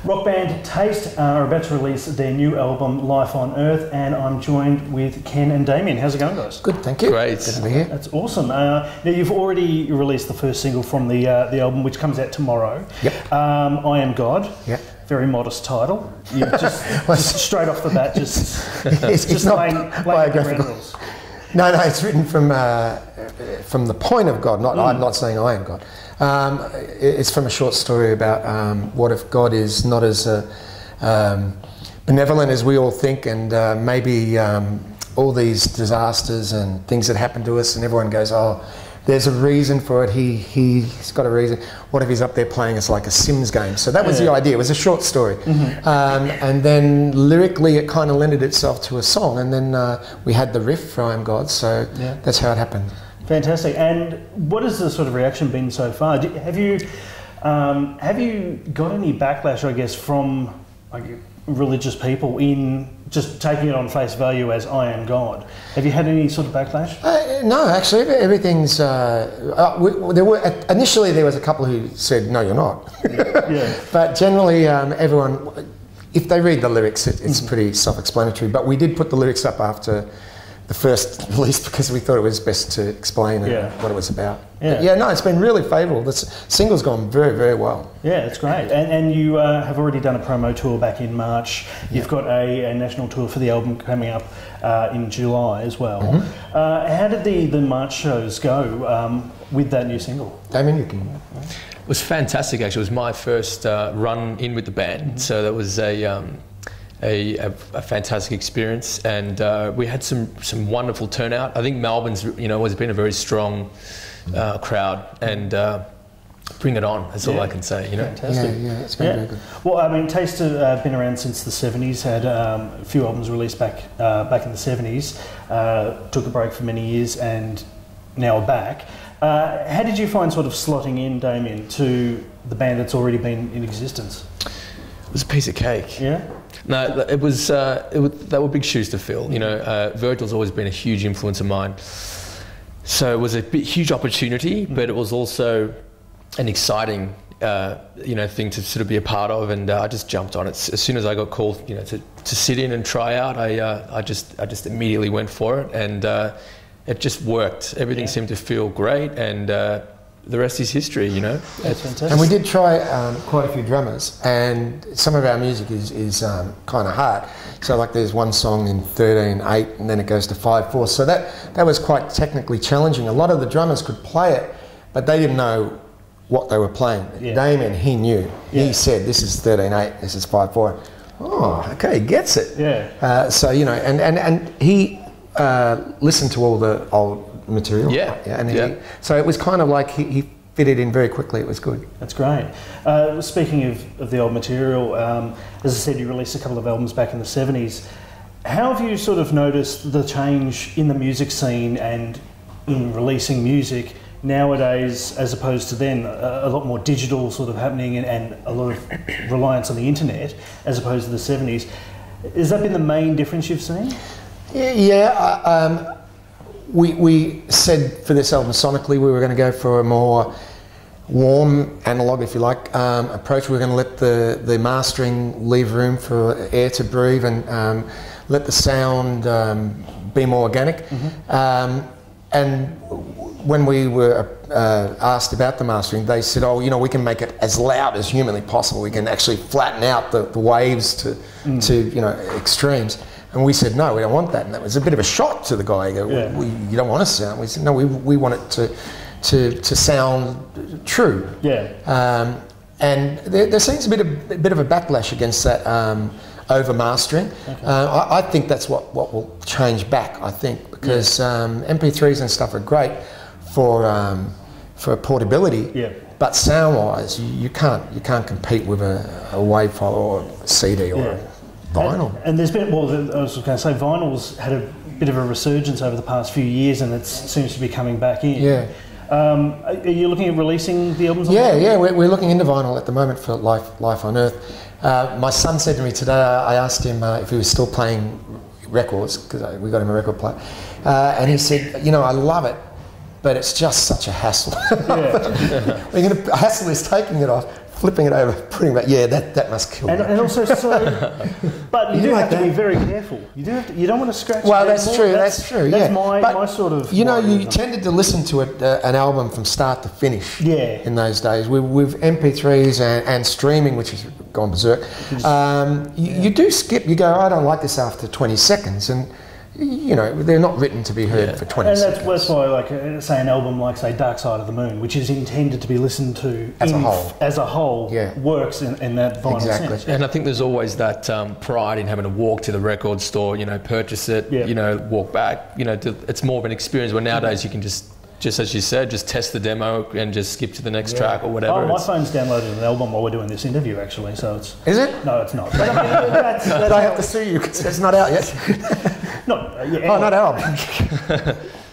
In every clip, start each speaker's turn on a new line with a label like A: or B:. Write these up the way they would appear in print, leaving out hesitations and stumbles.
A: Rock band Taste are about to release their new album, Life on Earth, and I'm joined with Ken and Damian. How's it going, guys?
B: Good, thank you.
C: Great.
B: Good to be here.
A: That's awesome. Now, you've already released the first single from the album, which comes out tomorrow.
B: Yep.
A: I Am God.
B: Yep.
A: Very modest title. You just straight off the bat,
B: it's not biographical. No, it's written from the point of God. I'm not saying I am God. It's from a short story about what if God is not as benevolent as we all think, and maybe all these disasters and things that happen to us, and everyone goes, oh, there's a reason for it. He's got a reason. What if he's up there playing us like a Sims game? So that was the idea. It was a short story, and then lyrically it kind of lended itself to a song, and then we had the riff for I Am God. So that's how it happened.
A: Fantastic. And what has the sort of reaction been so far? Have you got any backlash, I guess, from religious people in just taking it on face value as I am God? Have you had any sort of backlash?
B: No, actually, everything's. Initially there was a couple who said, "No, you're not."
A: Yeah.
B: But generally, everyone, if they read the lyrics, it's pretty self-explanatory. But we did put the lyrics up after the first release because we thought it was best to explain what it was about.
A: Yeah.
B: No, it's been really favourable. The single's gone very, very well. Yeah,
A: it's great. And you have already done a promo tour back in March. You've got a national tour for the album coming up in July as well. How did the March shows go with that new single?
B: Damian, you can.
C: It was fantastic, actually. It was my first run in with the band, so that was a fantastic experience, and we had some wonderful turnout. I think Melbourne's has been a very strong crowd, and bring it on. That's all I can say.
A: Fantastic.
B: Yeah, it's been very good.
A: Well, I mean, Taste have been around since the '70s. Had a few albums released back in the '70s. Took a break for many years, and now are back. How did you find sort of slotting in, Damian, to the band that's already been in existence?
C: It was a piece of cake.
A: Yeah.
C: No, they were big shoes to fill. Virgil's always been a huge influence of mine. So it was a huge opportunity, but it was also an exciting, thing to sort of be a part of. And I just jumped on it as soon as I got called, to sit in and try out. I just immediately went for it, and it just worked. Everything seemed to feel great, and the rest is history,
A: That's fantastic.
B: And we did try quite a few drummers, and some of our music is kind of hard. So like there's one song in 13/8, and then it goes to 5/4. So that was quite technically challenging. A lot of the drummers could play it, but they didn't know what they were playing.
A: Yeah.
B: Damian, he knew. Yeah. He said, this is 13/8, this is 5/4. Oh, okay, he gets it.
A: Yeah.
B: So, and he listened to all the old material. So it was kind of like he fitted in very quickly. It was good.
A: That's great. Speaking of the old material, as I said, you released a couple of albums back in the '70s. How have you sort of noticed the change in the music scene and in releasing music nowadays, as opposed to then? A lot more digital sort of happening, and a lot of reliance on the internet, as opposed to the '70s. Has that been the main difference you've seen? We said for this album sonically we were going to go for a more warm analog, if you like, approach. We were going to let the mastering leave room for air to breathe, and let the sound be more organic. And when we were asked about the mastering, they said, oh, we can make it as loud as humanly possible. We can actually flatten out the waves to extremes. And we said, no, we don't want that. And that was a bit of a shock to the guy. You don't want to sound. We said, no, we want it to sound true. Yeah.
B: And there seems a bit of a backlash against that over mastering. Okay. I think that's what will change back, I think, because MP3s and stuff are great for portability.
A: Yeah.
B: But sound-wise, you can't compete with a WAV file or a CD or vinyl.
A: And there's been, I was going to say, vinyl's had a bit of a resurgence over the past few years, and it seems to be coming back in.
B: Yeah.
A: Are you looking at releasing the albums?
B: We're looking into vinyl at the moment for Life on Earth. My son said to me today, I asked him if he was still playing records, because we got him a record player, and he said, I love it, but it's just such a hassle.
A: Yeah.
B: Hassle is taking it off,
A: flipping it over, putting it back. Yeah, that must kill me.
D: And also, but you do have to be very careful. You don't want to scratch.
A: Well, that's true. That's true.
D: That's
A: yeah.
D: my sort of.
A: You know, you tended to listen to an album from start to finish.
D: Yeah.
A: In those days, with MP3s and streaming, which has gone berserk, you do skip. You go, I don't like this after 20 seconds, and you know they're not written to be heard for 20 seconds. And
D: that's why, like, say an album like, say, Dark Side of the Moon, which is intended to be listened to
A: as a whole,
D: works in that vinyl sense.
C: And I think there's always that pride in having to walk to the record store, you know, purchase it, you know, walk back. You know, it's more of an experience. Where nowadays you can just as you said, just test the demo and just skip to the next track or whatever.
D: Oh, my phone's downloaded an album while we're doing this interview, actually. So it's.
A: Is it?
D: No, it's not. But I mean, that's
A: I have to sue you because it's not out yet. Not album.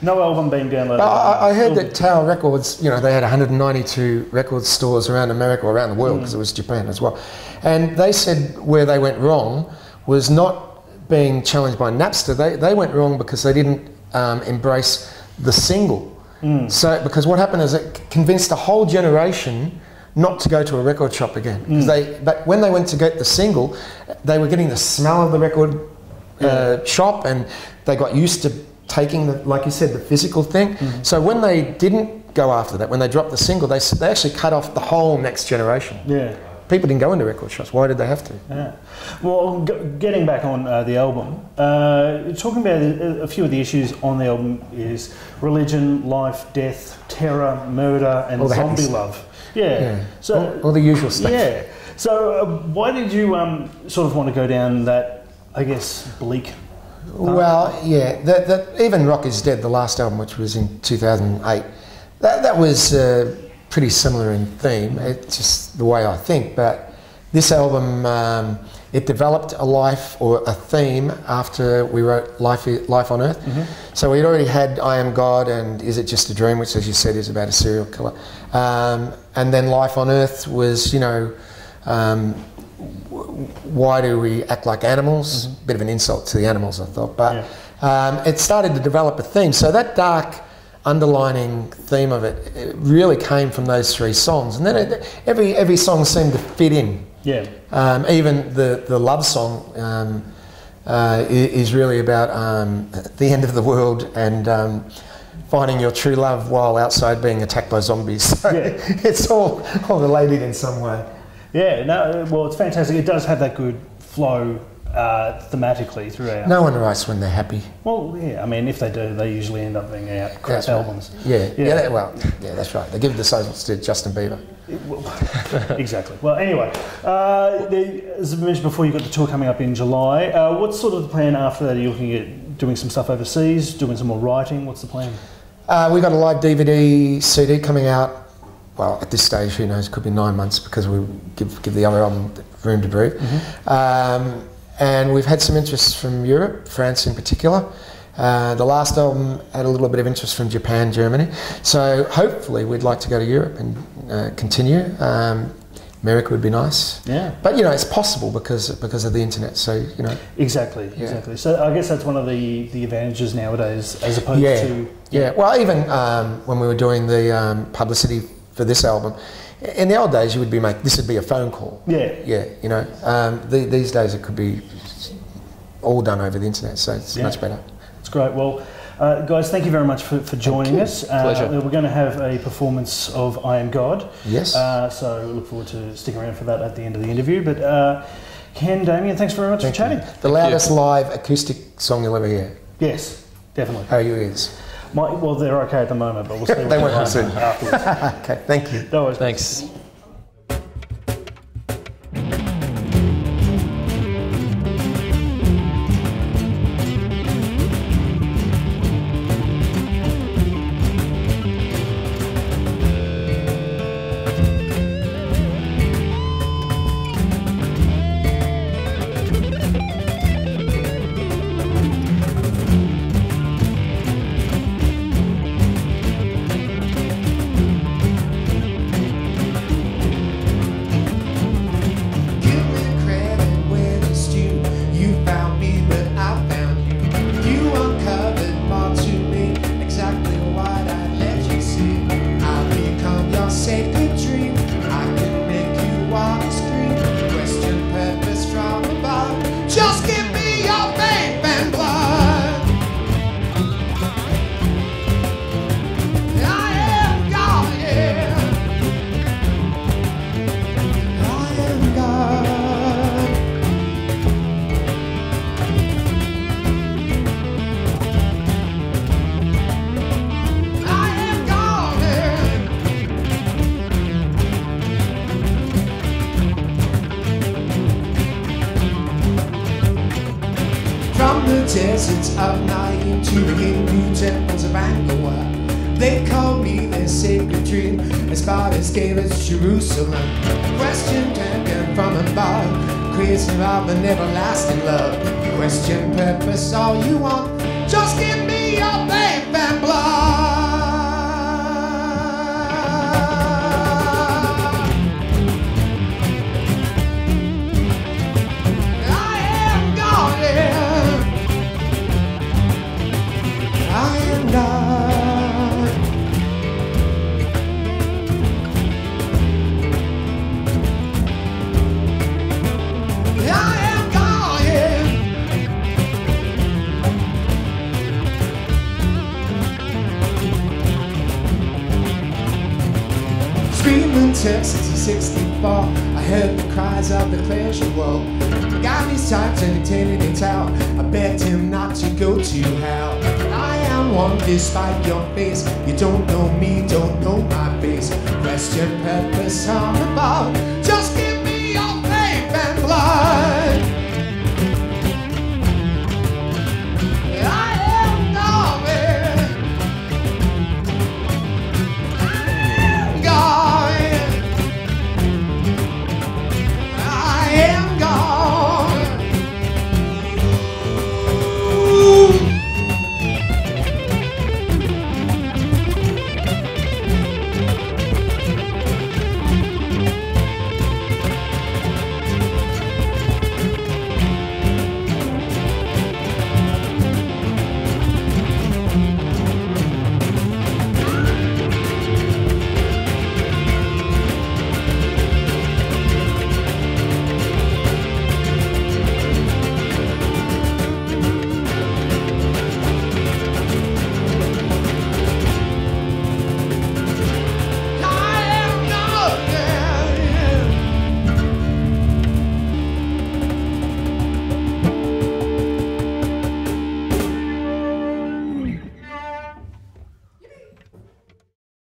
D: No album being downloaded.
A: I heard that Tower Records, you know, they had 192 record stores around America, around the world, because it was Japan as well. And they said where they went wrong was not being challenged by Napster. They went wrong because they didn't embrace the single. So, because what happened is it convinced a whole generation not to go to a record shop again. But when they went to get the single, they were getting the smell of the record shop, and they got used to taking, like you said, the physical thing. So when they didn't go after that, when they dropped the single, they actually cut off the whole next generation.
D: Yeah.
A: People didn't go into record shops. Why did they have to?
D: Yeah. Well, getting back on the album, talking about a few of the issues on the album is religion, life, death, terror, murder, and zombie love. Yeah. So
A: all the usual stuff.
D: Yeah. So why did you sort of want to go down that, I guess, bleak?
A: Well, yeah. That even Rock Is Dead, the last album, which was in 2008, that was pretty similar in theme. It's just the way I think. But this album, it developed a life or a theme after we wrote Life on Earth. So we'd already had I Am God and Is It Just a Dream, which, as you said, is about a serial killer. And then Life on Earth was, you know, why do we act like animals? Bit of an insult to the animals, I thought. But it started to develop a theme. So that dark underlining theme of it really came from those three songs. And then every song seemed to fit in. Yeah. Even the love song is really about the end of the world and finding your true love while outside being attacked by zombies. So it's all related in some way.
D: Yeah, no, well, it's fantastic. It does have that good flow thematically throughout.
A: No one writes when they're happy.
D: Well, yeah, I mean, if they do, they usually end up being crap albums.
A: Yeah, that's right. They give the socials to Justin Bieber.
D: Exactly. Well, anyway, as I mentioned before, you've got the tour coming up in July. What's sort of the plan after that? Are you looking at doing some stuff overseas, doing some more writing? What's the plan?
A: We've got a live DVD, CD coming out. Well, at this stage, who knows, could be 9 months because we give the other album room to breathe. And we've had some interest from Europe, France in particular. The last album had a little bit of interest from Japan, Germany. So hopefully we'd like to go to Europe and continue. America would be nice.
D: Yeah.
A: But, you know, it's possible because of the internet, so, you know.
D: Exactly. So I guess that's one of the advantages nowadays as opposed to...
A: Yeah, well, even when we were doing the publicity for this album, in the old days you would be this would be a phone call. Yeah, you know. These days it could be all done over the internet, so it's much better.
D: It's great. Well, guys, thank you very much for joining us.
C: Pleasure.
D: We're going to have a performance of I Am God.
A: Yes.
D: So look forward to sticking around for that at the end of the interview. But Ken, Damian, thanks very much for chatting.
A: The loudest live acoustic song you'll ever hear.
D: Yes, definitely.
A: How are your ears?
D: Well, they're okay at the moment, but we'll see what
A: they won't soon
D: afterwards.
A: Okay, thank you.
D: No worries.
C: Thanks.
A: the deserts of Nain to the Hindu temples of Angkor. They call me their sacred dream, as far as gave us Jerusalem. Question champion from above, creation of an everlasting love. Question purpose, all you want, just give me your faith and blood. I am God, yeah. I am God. Screaming Texas in 64, I heard the cries of the pleasure wall. Got these types and eternity tower. I begged him not to go to hell. I am one despite your face. You don't know me, don't know my face. Question purpose on the ball.